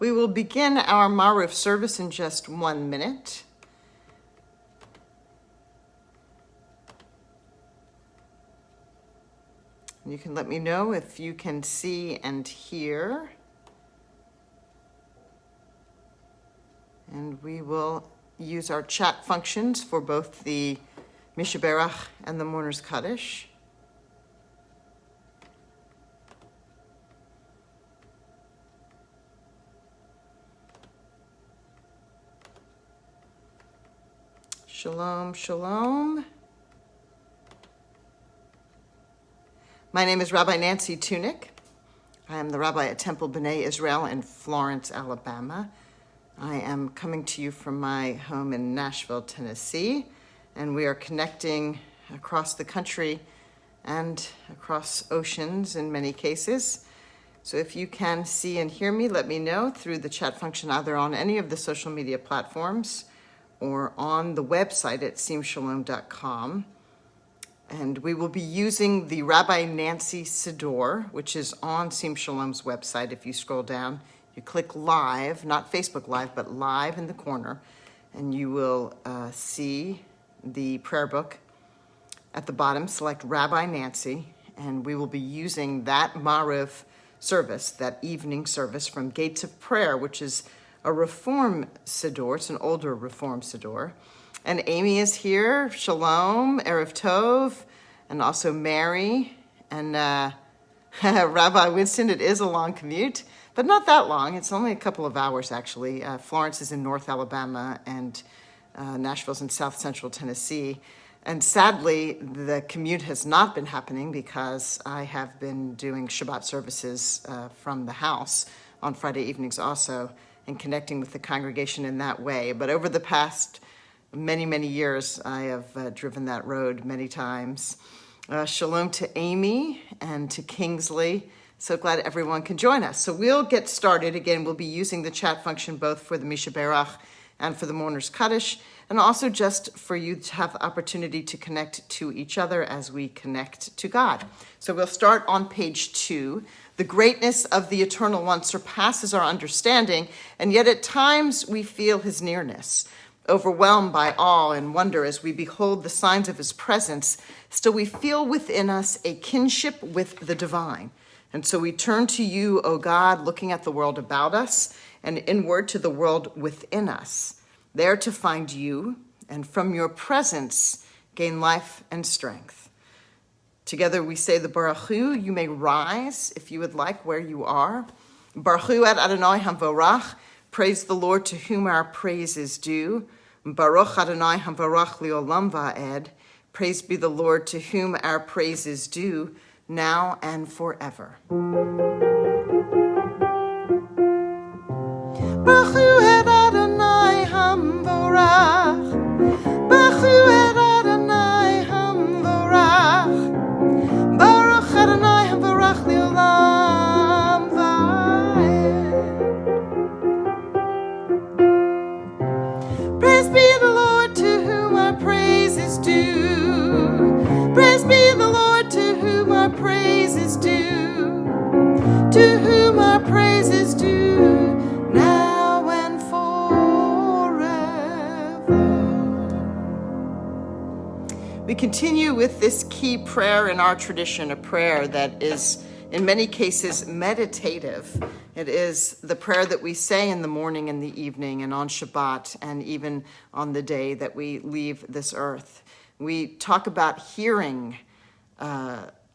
We will begin our Maariv service in just 1 minute. You can let me know if you can see and hear. And we will use our chat functions for both the Mishaberach and the Mourner's Kaddish. Shalom, shalom. My name is Rabbi Nancy Tunick. I am the rabbi at Temple B'nai Israel in Florence, Alabama. I am coming to you from my home in Nashville, Tennessee, and we are connecting across the country and across oceans in many cases. So if you can see and hear me, let me know through the chat function either on any of the social media platforms or on the website at simshalom.com. And we will be using the Rabbi Nancy Siddur, which is on Sim Shalom's website. If you scroll down, you click live, not Facebook Live, but live in the corner, and you will see the prayer book at the bottom. Select Rabbi Nancy, and we will be using that Maariv service, that evening service from Gates of Prayer, which is a Reform Siddur. It's an older Reform Siddur. And Amy is here. Shalom, Erev Tov, and also Mary. And Rabbi Winston, it is a long commute, but not that long. It's only a couple of hours, actually. Florence is in North Alabama, and Nashville's in South Central Tennessee. And sadly, the commute has not been happening because I have been doing Shabbat services from the house on Friday evenings also, and connecting with the congregation in that way. But over the past many years, I have driven that road many times. Shalom to Amy and to Kingsley. So glad everyone can join us. So we'll get started. Again, we'll be using the chat function both for the Mishaberach and for the Mourner's Kaddish, and also just for you to have the opportunity to connect to each other as we connect to God. So we'll start on page 2. The greatness of the Eternal One surpasses our understanding, and yet at times we feel his nearness. Overwhelmed by awe and wonder as we behold the signs of his presence, still we feel within us a kinship with the divine. And so we turn to you, O God, looking at the world about us and inward to the world within us, there to find you, and from your presence gain life and strength. Together we say the Baruch Hu. You may rise if you would like where you are. Baruch Hu ad Adonai Hamvorach. Praise the Lord to whom our praise is due. Baruch Adonai Hamvorach Leolam Va'ed. Praise be the Lord to whom our praise is due, now and forever. Baruch Hu ad Adonai Hamvorach. Baruch Hu ad Adonai Hamvorach. Baruch Adonai Hamvorach Leolam Va'ed. Praise be the Lord to whom our praise is due. Praise be the Lord to whom our praise is due. To whom our praise is due, now and forever. We continue with this key prayer in our tradition, a prayer that is in many cases meditative. It is the prayer that we say in the morning and the evening and on Shabbat and even on the day that we leave this earth. We talk about hearing,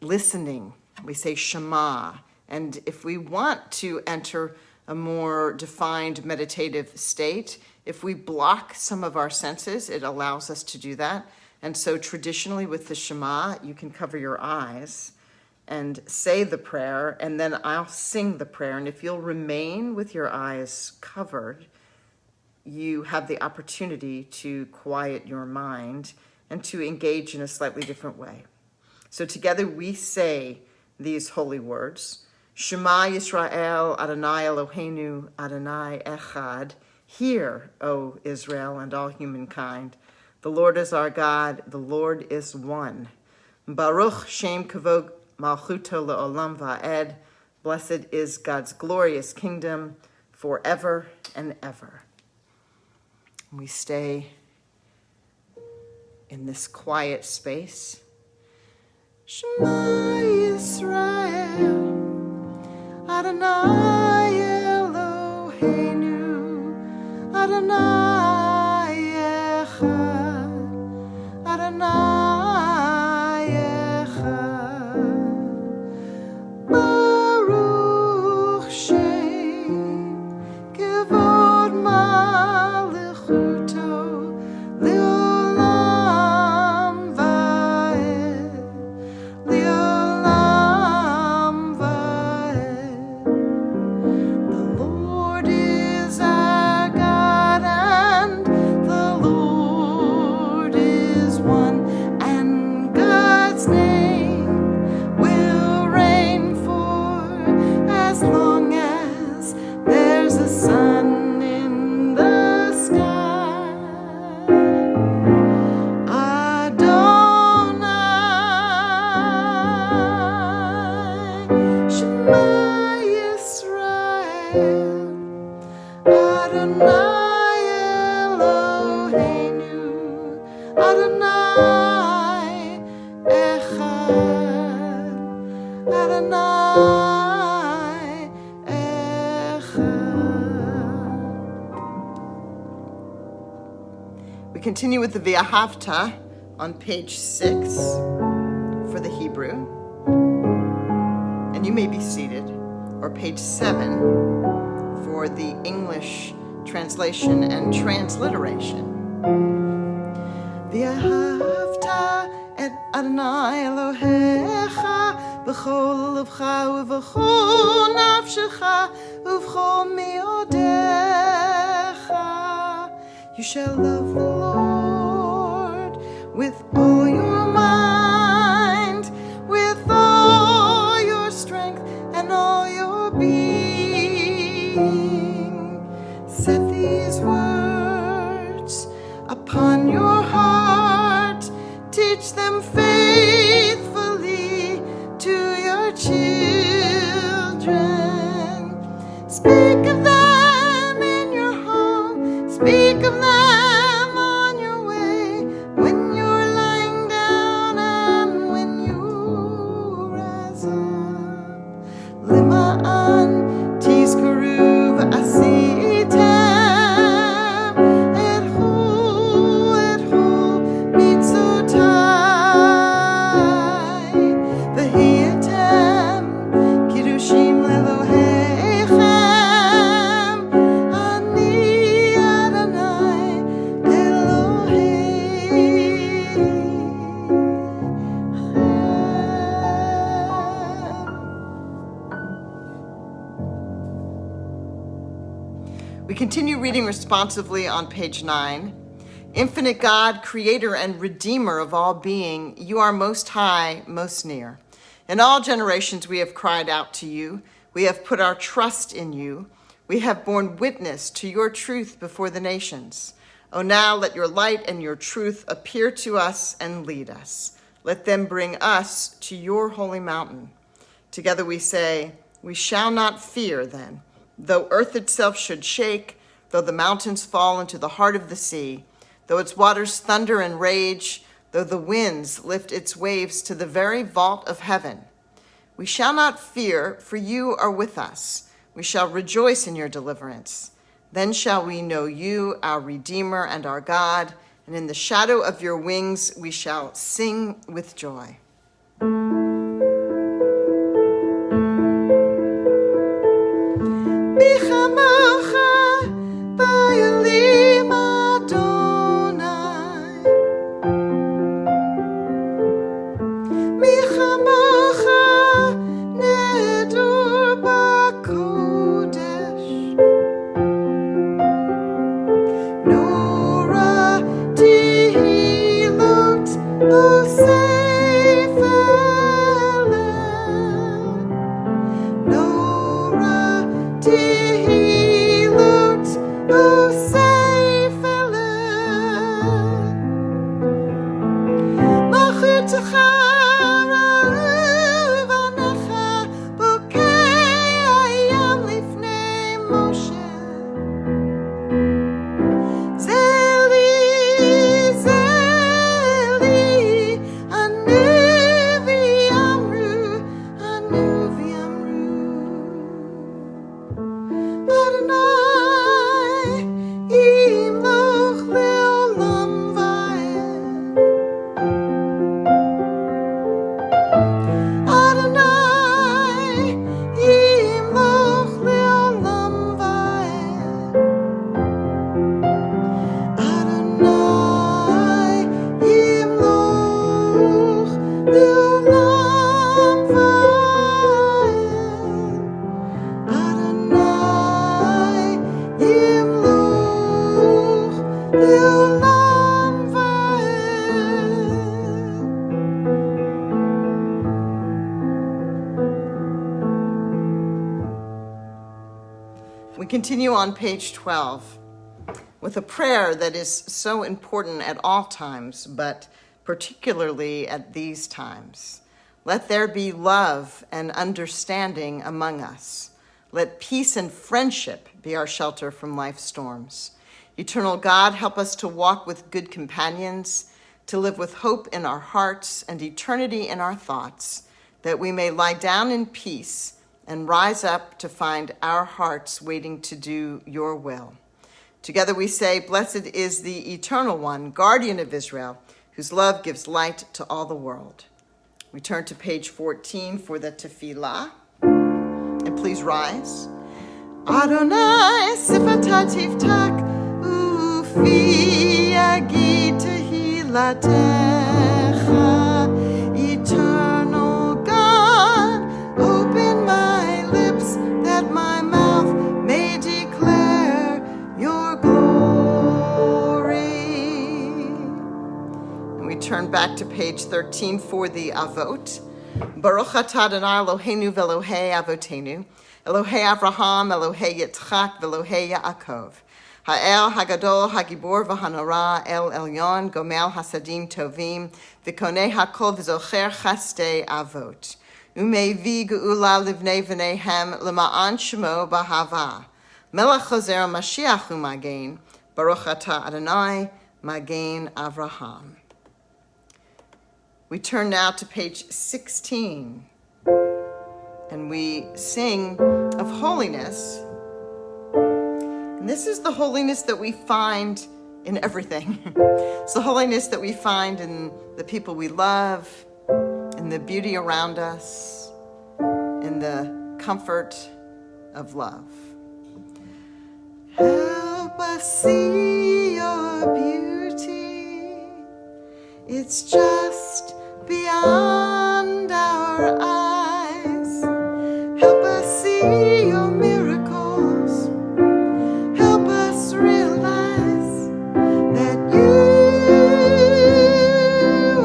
listening. We say Shema. And if we want to enter a more defined meditative state, if we block some of our senses, it allows us to do that. And so traditionally with the Shema, you can cover your eyes and say the prayer, and then I'll sing the prayer. And if you'll remain with your eyes covered, you have the opportunity to quiet your mind and to engage in a slightly different way. So together we say these holy words. Shema Yisrael, Adonai Eloheinu, Adonai Echad. Hear, O Israel and all humankind. The Lord is our God, the Lord is one. Baruch Shem Kavod Malchuto Le'olam Va'ed. Blessed is God's glorious kingdom forever and ever. And we stay in this quiet space. Shema Yisrael, Adonai Eloheinu, Adonai Echad, Adonai Echad, Baruch Shem, Kevod Malichuto, Leolam Vaed, Leolam Vaed. The Lord is our God, and the Lord is one, and God's name will reign for as long as there's a sun in the sky. Adonai, Shema Yisrael, Adonai Eloheinu, Adonai Echad, Adonai Echad. We continue with the V'ahavta on page 6 for the Hebrew. And you may be seated, or page 7 for the English translation and transliteration. V'ahavta et Adonai Elohecha b'chol levcha u'v'chol nafshecha u'v'chol me'odecha. You shall love the Lord with all your mind, with all your strength and all your being. Set these words upon your heart, teach them faithfully to your children. Speak of them in your home, speak of them on your way, when you're lying down and when you rise up. Lima'an tizkaru v'asitem et hu mitzotai v'hiyatem kiddushim lelohechem. Ani Adonai Elohechem. We continue reading responsively on page 9. Infinite God, creator and redeemer of all being, you are most high, most near. In all generations we have cried out to you. We have put our trust in you. We have borne witness to your truth before the nations. O now let your light and your truth appear to us and lead us. Let them bring us to your holy mountain. Together we say, we shall not fear then, though earth itself should shake, though the mountains fall into the heart of the sea, though its waters thunder and rage, though the winds lift its waves to the very vault of heaven. We shall not fear, for you are with us. We shall rejoice in your deliverance. Then shall we know you, our Redeemer and our God, and in the shadow of your wings we shall sing with joy. Bichamocha ba'elim Adonai, Bichamocha nedur b'kodesh, Nora tehilot u'sefer continue on page 12 with a prayer that is so important at all times, but particularly at these times. Let there be love and understanding among us. Let peace and friendship be our shelter from life's storms. Eternal God, help us to walk with good companions, to live with hope in our hearts and eternity in our thoughts, that we may lie down in peace and rise up to find our hearts waiting to do your will. Together we say, blessed is the Eternal One, guardian of Israel, whose love gives light to all the world. We turn to page 14 for the tefillah, and please rise. Adonai sifata tiftak ufi yagid tehilatecha. Eternal God, open my lips that my mouth may declare your glory. And we turn back to page 13 for the Avot. Baruch atah Adonai Eloheinu v'Elohei Avotenu, Elohei Avraham, Elohei Yitzchak, v'Elohei Yaakov. Ha'el Hagadol Hagibor v'Hanora El Elyon Gomel Hasadim Tovim v'Konei Hakol v'Zocher Chastei Avot. Umevi Geula Livnei V'neihem L'ma'an Shemo B'Hava. Melech Choser Mashiach U'Magen. Baruch atah Adonai Magen Avraham. We turn now to page 16, and we sing of holiness. And this is the holiness that we find in everything. It's the holiness that we find in the people we love, in the beauty around us, in the comfort of love. Help us see your beauty. It's just beyond our eyes. Help us see your miracles. Help us realize that you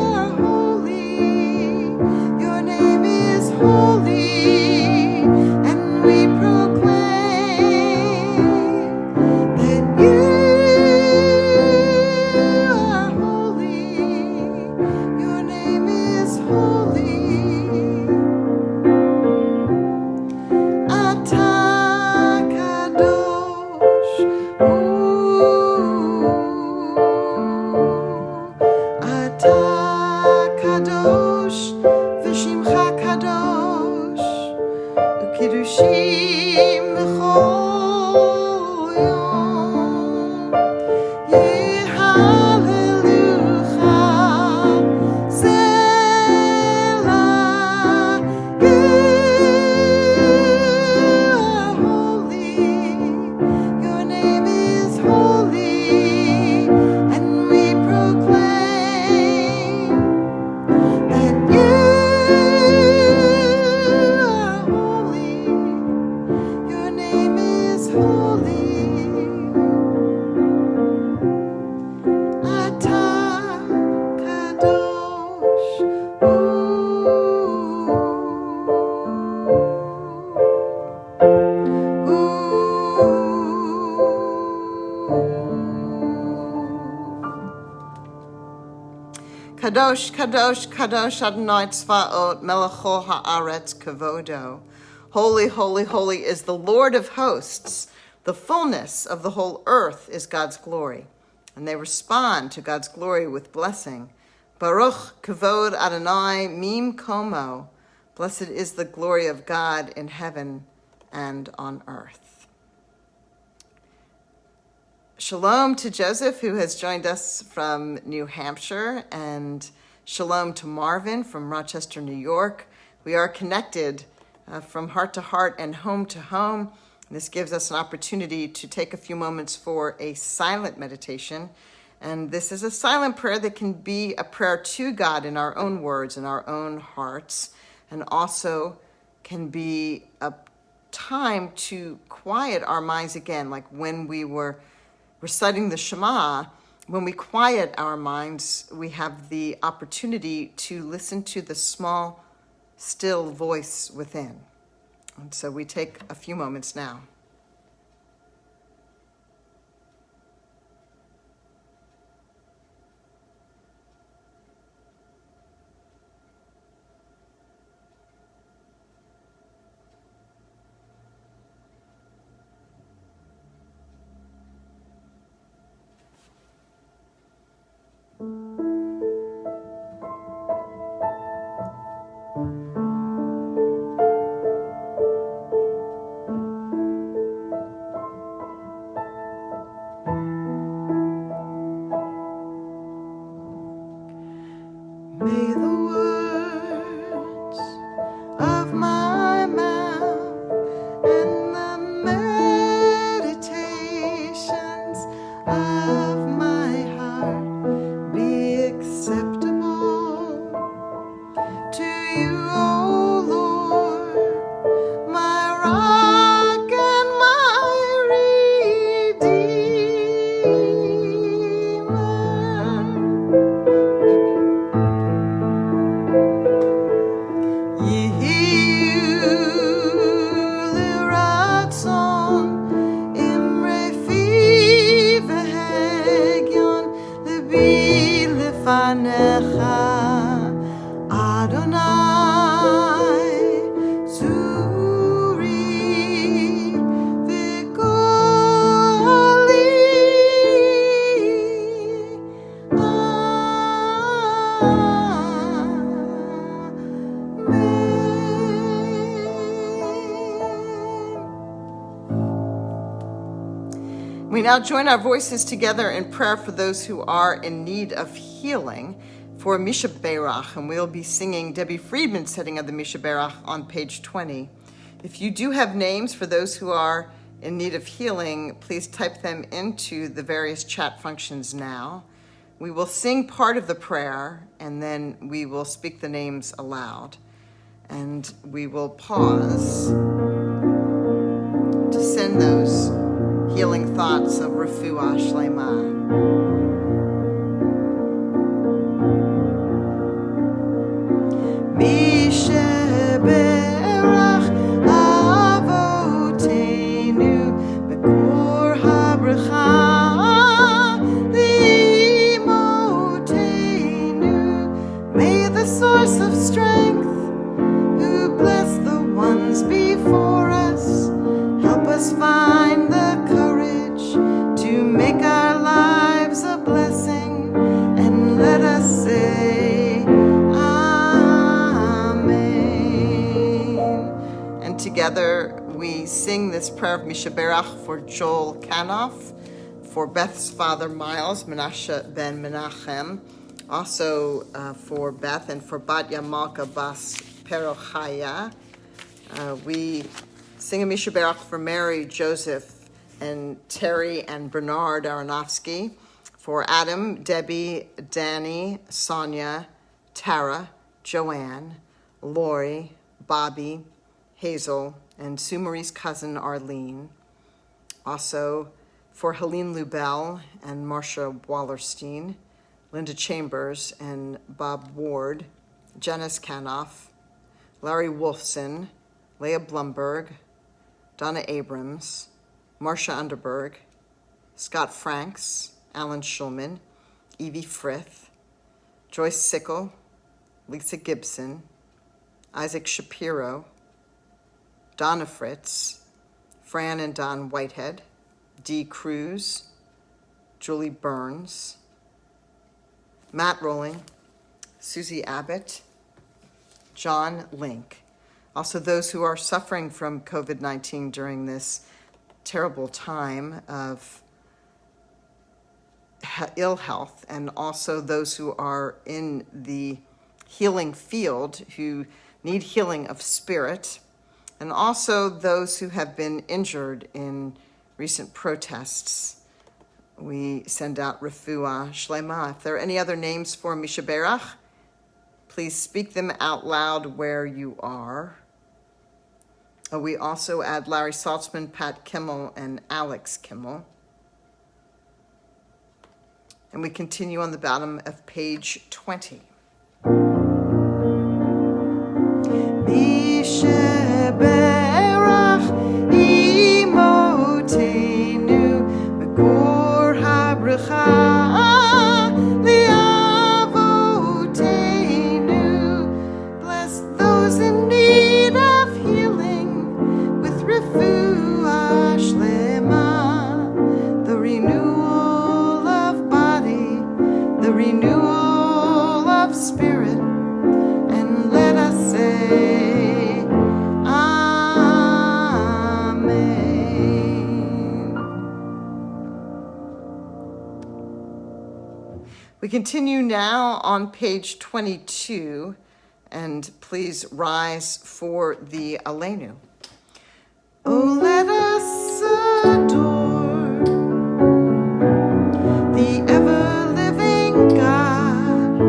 are holy. Your name is holy, and we proclaim that you are holy. Your name is holy. Atah kadosh, atah kadosh, v'shimcha kadosh, u'kiddushim b'chol yom. Hallelujah, Selah. You are holy. Your name is holy, and we proclaim that you are holy. Your name is holy. Atah kadosh, Kadosh, kadosh, kadosh Adonai Tzvaot, Melech haaretz kavodo. Holy, holy, holy is the Lord of hosts. The fullness of the whole earth is God's glory. And they respond to God's glory with blessing. Baruch kavod Adonai mim komo. Blessed is the glory of God in heaven and on earth. Shalom to Joseph, who has joined us from New Hampshire, and shalom to Marvin from Rochester, New York. We are connected from heart to heart and home to home. This gives us an opportunity to take a few moments for a silent meditation. And this is a silent prayer that can be a prayer to God in our own words, in our own hearts, and also can be a time to quiet our minds again, like when we were reciting the Shema. When we quiet our minds, we have the opportunity to listen to the small, still voice within. And so we take a few moments now. We now join our voices together in prayer for those who are in need of healing for Misha Berach, and we'll be singing Debbie Friedman's setting of the Misha Berach on page 20. If you do have names for those who are in need of healing, please type them into the various chat functions now. We will sing part of the prayer, and then we will speak the names aloud. And we will pause to send those healing thoughts of refuah shlema. Misha Berach Avotenu Bekor HaBracha Limotenu. May the source of strength, who bless the ones before us, help us find the courage to make our lives a blessing, and let us say Amen. And together we sing this prayer of Misha Berach for Joel Kanoff, for Beth's father Miles, Menashe ben Menachem, also for Beth and for Batya Malka Bas Perochaya. We sing a Misha Berach for Mary, Joseph, and Terry and Bernard Aronofsky, for Adam, Debbie, Danny, Sonia, Tara, Joanne, Lori, Bobby, Hazel, and Sue Marie's cousin Arlene. Also for Helene Lubell and Marcia Wallerstein, Linda Chambers and Bob Ward, Janice Kanoff, Larry Wolfson, Leah Blumberg, Donna Abrams, Marcia Underberg, Scott Franks, Alan Schulman, Evie Frith, Joyce Sickle, Lisa Gibson, Isaac Shapiro, Donna Fritz, Fran and Don Whitehead, Dee Cruz, Julie Burns, Matt Rowling, Susie Abbott, John Link. Also those who are suffering from COVID-19 during this terrible time of ill health, and also those who are in the healing field who need healing of spirit, and also those who have been injured in recent protests. We send out refuah shlema. If there are any other names for Misha Berach, please speak them out loud where you are. We also add Larry Saltzman, Pat Kimmel, and Alex Kimmel. And we continue on the bottom of page 20. Misha Berach imotenu mekor habracha liavotenu. Bless those in need of healing with refuah shlema, the renewal of body, the renewal of spirit, and let us say Amen. We continue now on page 22, and please rise for the Aleinu. Oh, let us adore the ever-living God.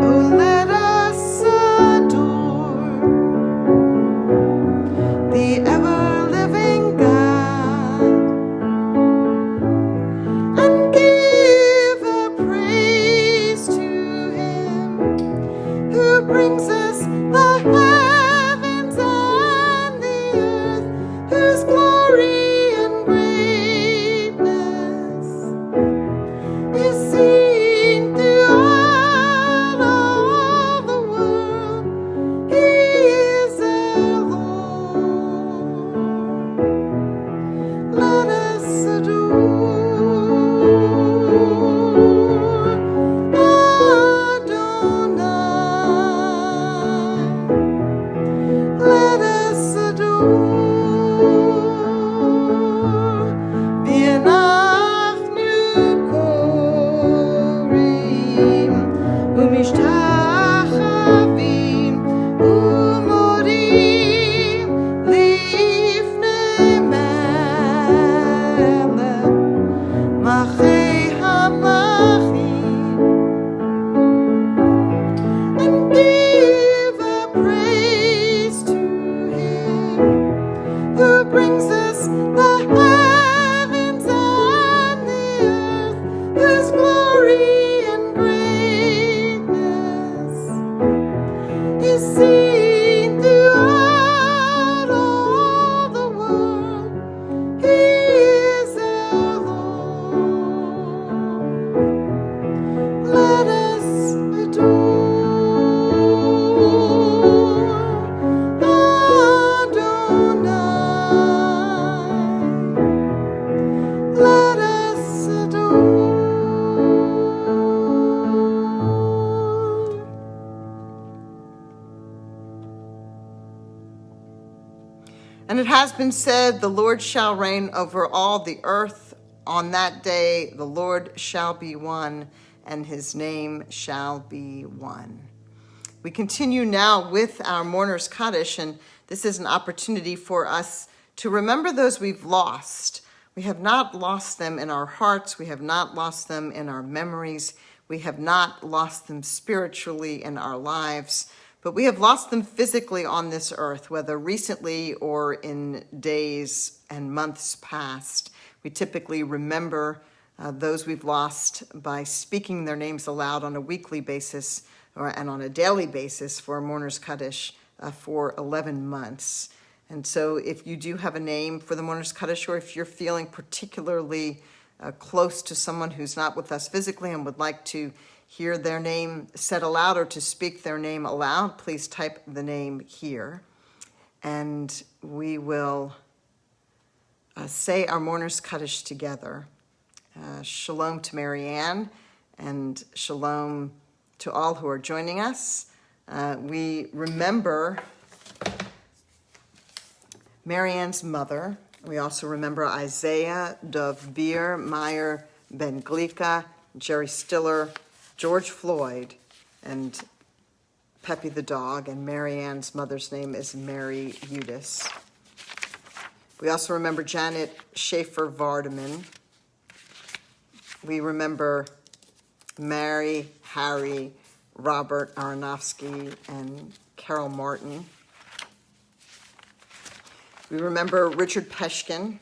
Oh, let us adore the ever-living God, and give a praise to Him who brings us the heavens and the has been said, the Lord shall reign over all the earth. On that day, the Lord shall be one, and his name shall be one. We continue now with our Mourner's Kaddish, and this is an opportunity for us to remember those we've lost. We have not lost them in our hearts. We have not lost them in our memories. We have not lost them spiritually in our lives, but we have lost them physically on this earth, whether recently or in days and months past. We typically remember those we've lost by speaking their names aloud on a weekly basis and on a daily basis for a Mourner's Kaddish for 11 months. And so if you do have a name for the Mourner's Kaddish, or if you're feeling particularly close to someone who's not with us physically and would like to hear their name said aloud or to speak their name aloud, please type the name here. And we will say our Mourner's Kaddish together. Shalom to Marianne, and shalom to all who are joining us. We remember Marianne's mother. We also remember Isaiah, Dov Beer, Meyer, Ben Glika, Jerry Stiller, George Floyd, and Peppy the dog. And Marianne's mother's name is Mary Eudice. We also remember Janet Schaefer Vardaman. We remember Mary, Harry, Robert Aronofsky, and Carol Martin. We remember Richard Peshkin,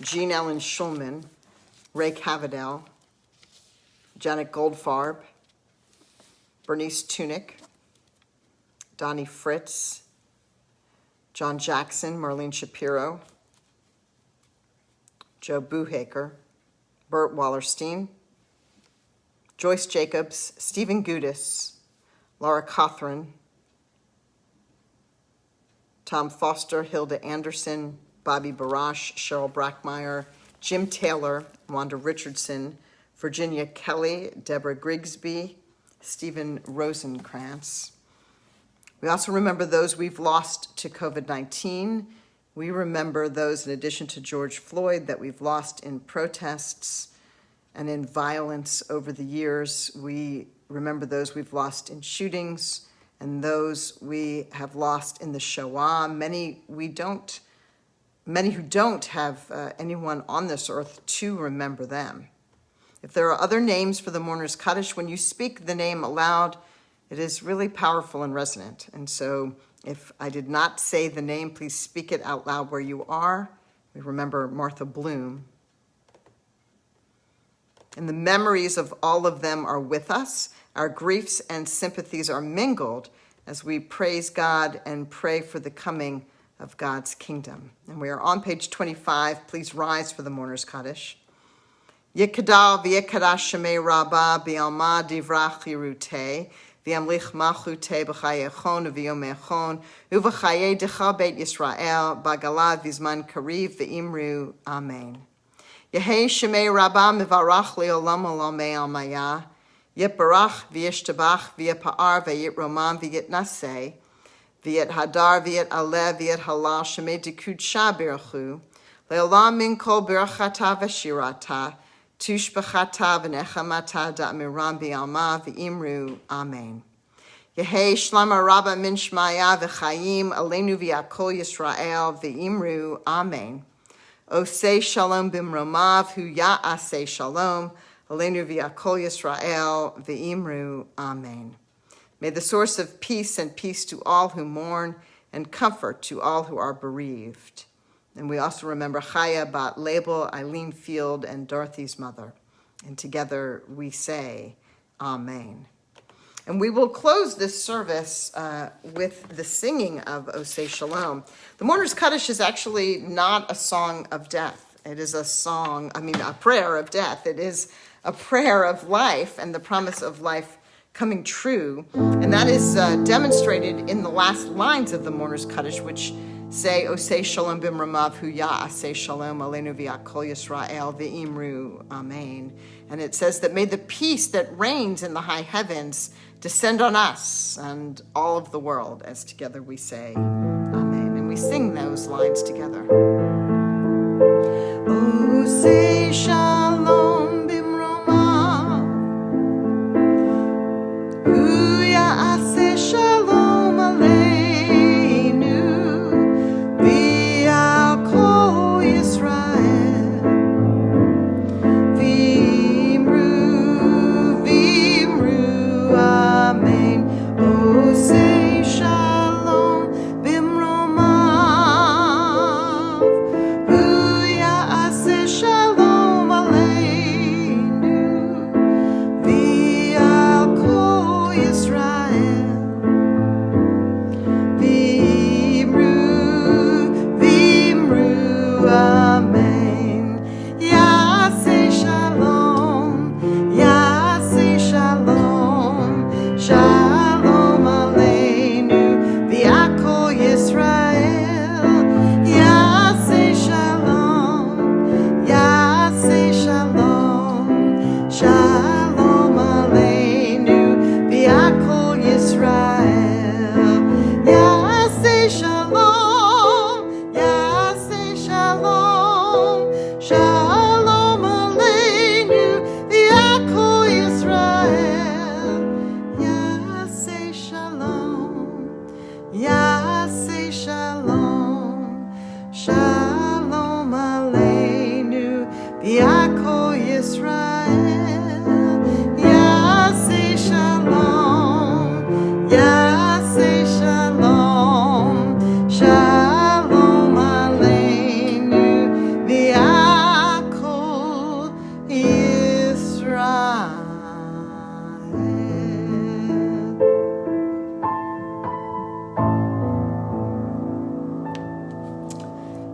Jean Ellen Schulman, Ray Cavadell, Janet Goldfarb, Bernice Tunick, Donnie Fritz, John Jackson, Marlene Shapiro, Joe Buhaker, Bert Wallerstein, Joyce Jacobs, Stephen Gudis, Laura Cothran, Tom Foster, Hilda Anderson, Bobby Barash, Cheryl Brackmeyer, Jim Taylor, Wanda Richardson, Virginia Kelly, Deborah Grigsby, Stephen Rosenkrantz. We also remember those we've lost to COVID-19. We remember those, in addition to George Floyd, that we've lost in protests and in violence over the years. We remember those we've lost in shootings and those we have lost in the Shoah. Many who don't have anyone on this earth to remember them. If there are other names for the Mourner's Kaddish, when you speak the name aloud, it is really powerful and resonant. And so if I did not say the name, please speak it out loud where you are. We remember Martha Bloom. And the memories of all of them are with us. Our griefs and sympathies are mingled as we praise God and pray for the coming of God's kingdom. And we are on page 25. Please rise for the Mourner's Kaddish. Yikadal v'yikadash shemei rabba bi'alma divrach yiruteh v'yamlich malchuteh b'chayechon v'yomechon uv'chayei decha beit Yisrael b'galat v'zman kariv v'imru amen. Yehei shemei rabba mivarach le'olam olamei almaya yitbarach v'yishtabach v'yipa'ar v'yitromam v'yitnaseh v'yit hadar v'yit alev v'yit halal shemei dikudsha b'irchu le'olam min kol b'rachata v'shirata Tushbachata v'nechamata da'amiram bi'alma v'imru amen. Yehei shlama rabba min shmaya v'chayim aleinu v'yakol Yisrael v'imru amen. Osei shalom bimromav hu ya'asei shalom aleinu v'yakol Yisrael v'imru amen. May the source of peace and peace to all who mourn and comfort to all who are bereaved. And we also remember Chaya Bat Label, Eileen Field, and Dorothy's mother. And together we say, Amen. And we will close this service with the singing of Osei Shalom. The Mourner's Kaddish is actually not a song of death. It is a prayer of death. It is a prayer of life and the promise of life coming true. And that is demonstrated in the last lines of the Mourner's Kaddish, which say, Osei Shalom bimramav hu ya'aseh shalom aleinu v'yakol Yisrael v'imru amen. And it says that may the peace that reigns in the high heavens descend on us and all of the world, as together we say, Amen. And we sing those lines together. Oh, say shalom bimroma, hu ya'aseh shalom aleinu, v'al kol Yisrael, v'imru, v'imru, amen. Oh, say shalom bimroma, hu ya'aseh shalom aleinu, v'al kol Yisrael, v'imru, v'imru, amen. Ya'aseh shalom, ya'aseh shalom, shalom aleinu, v'al kol Yisrael. Ya'aseh shalom, ya'aseh shalom, shalom aleinu, v'al kol Yisrael. Ya'aseh shalom, ya'aseh shalom, shalom aleinu, v'al kol Yisrael. Ya'aseh shalom, ya'aseh shalom, shalom aleinu, v'al kol Yisrael. Ya'aseh shalom, ya'aseh shalom, shalom aleinu, v'al kol Yisrael.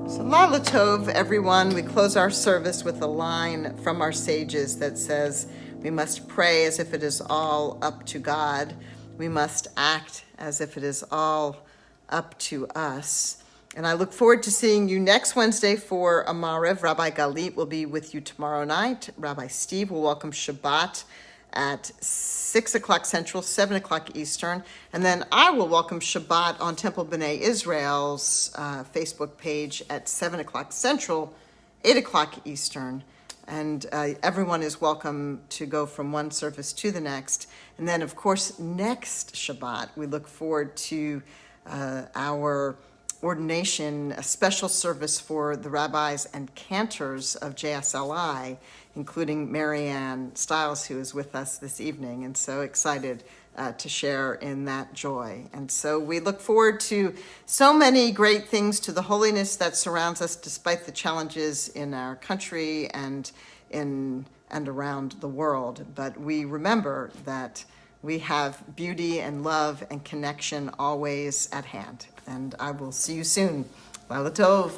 So Lala Tov, everyone. We close our service with a line from our sages that says, we must pray as if it is all up to God. We must act as if it is all up to us. And I look forward to seeing you next Wednesday for a Maariv. Rabbi Galit will be with you tomorrow night. Rabbi Steve will welcome Shabbat at 6 o'clock Central, 7 o'clock Eastern. And then I will welcome Shabbat on Temple B'nai Israel's Facebook page at 7 o'clock Central, 8 o'clock Eastern. And everyone is welcome to go from one service to the next. And then, of course, next Shabbat, we look forward to our ordination, a special service for the rabbis and cantors of JSLI, including Marianne Stiles, who is with us this evening, and so excited to share in that joy. And so we look forward to so many great things, to the holiness that surrounds us despite the challenges in our country and around the world. But we remember that we have beauty and love and connection always at hand. And I will see you soon. Laila Tov.